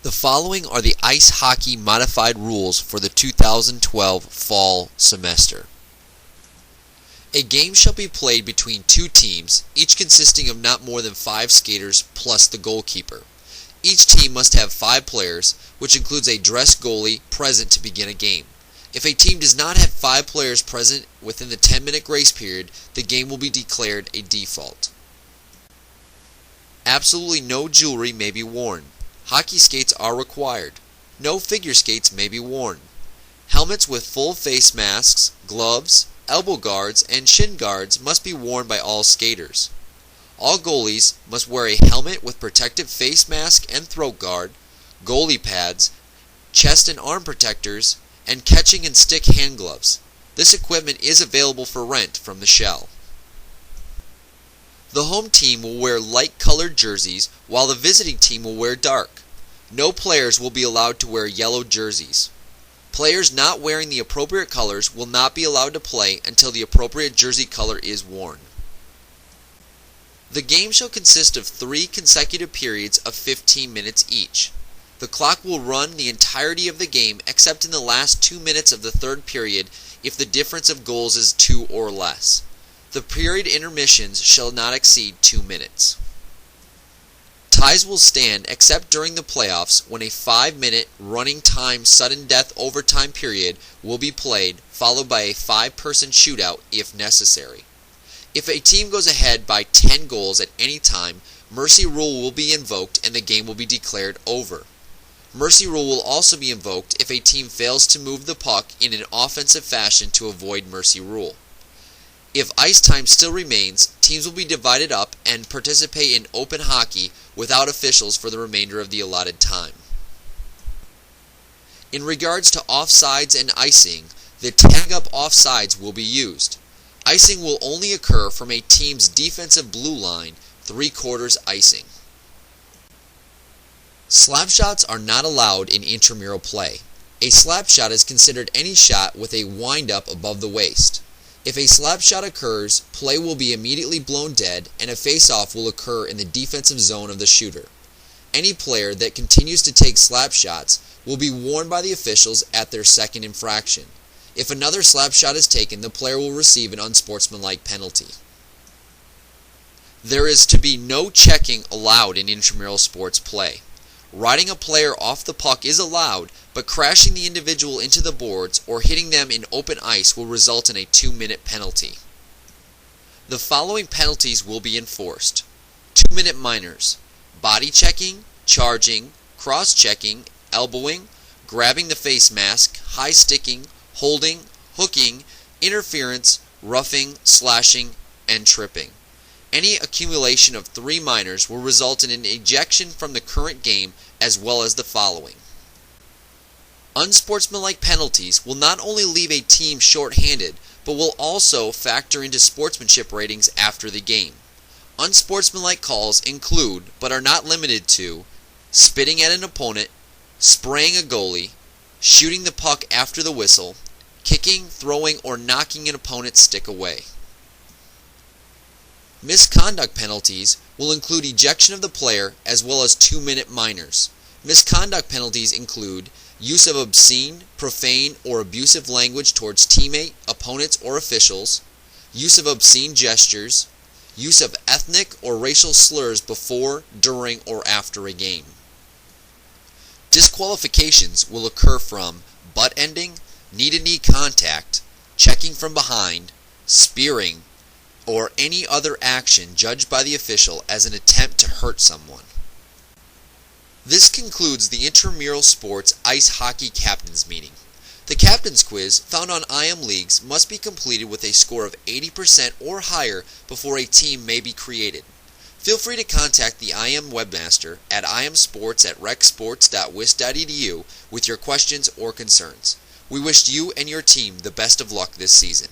The following are the ice hockey modified rules for the 2012 fall semester. A game shall be played between two teams, each consisting of not more than 5 skaters plus the goalkeeper. Each team must have 5 players, which includes a dressed goalie, present to begin a game. If a team does not have 5 players present within the 10-minute grace period, the game will be declared a default. Absolutely no jewelry may be worn. Hockey skates are required. No figure skates may be worn. Helmets with full face masks, gloves, elbow guards, and shin guards must be worn by all skaters. All goalies must wear a helmet with protective face mask and throat guard, goalie pads, chest and arm protectors, and catching and stick hand gloves. This equipment is available for rent from the shell. The home team will wear light-colored jerseys, while the visiting team will wear dark. No players will be allowed to wear yellow jerseys. Players not wearing the appropriate colors will not be allowed to play until the appropriate jersey color is worn. The game shall consist of 3 consecutive periods of 15 minutes each. The clock will run the entirety of the game except in the last 2 minutes of the third period if the difference of goals is 2 or less. The period intermissions shall not exceed 2 minutes. Ties will stand except during the playoffs when a 5-minute running time sudden death overtime period will be played, followed by a 5-person shootout if necessary. If a team goes ahead by 10 goals at any time, mercy rule will be invoked and the game will be declared over. Mercy rule will also be invoked if a team fails to move the puck in an offensive fashion to avoid mercy rule. If ice time still remains, teams will be divided up and participate in open hockey without officials for the remainder of the allotted time. In regards to offsides and icing, the tag-up offsides will be used. Icing will only occur from a team's defensive blue line, 3/4 icing. Slap shots are not allowed in intramural play. A slap shot is considered any shot with a wind-up above the waist. If a slap shot occurs, play will be immediately blown dead and a face-off will occur in the defensive zone of the shooter. Any player that continues to take slap shots will be warned by the officials at their second infraction. If another slap shot is taken, the player will receive an unsportsmanlike penalty. There is to be no checking allowed in intramural sports play. Riding a player off the puck is allowed, but crashing the individual into the boards or hitting them in open ice will result in a 2-minute penalty. The following penalties will be enforced: 2-minute minors, body checking, charging, cross-checking, elbowing, grabbing the face mask, high sticking, holding, hooking, interference, roughing, slashing, and tripping. Any accumulation of 3 minors will result in an ejection from the current game, as well as the following. Unsportsmanlike penalties will not only leave a team short-handed, but will also factor into sportsmanship ratings after the game. Unsportsmanlike calls include, but are not limited to, spitting at an opponent, spraying a goalie, shooting the puck after the whistle, kicking, throwing, or knocking an opponent's stick away. Misconduct penalties will include ejection of the player as well as 2-minute minors. Misconduct penalties include use of obscene, profane, or abusive language towards teammate, opponents, or officials, use of obscene gestures, use of ethnic or racial slurs before, during, or after a game. Disqualifications will occur from butt-ending, knee-to-knee contact, checking from behind, spearing, or any other action judged by the official as an attempt to hurt someone. This concludes the Intramural Sports Ice Hockey Captains Meeting. The Captains Quiz, found on IM Leagues, must be completed with a score of 80% or higher before a team may be created. Feel free to contact the IM webmaster at imsports@recsports.wis.edu with your questions or concerns. We wish you and your team the best of luck this season.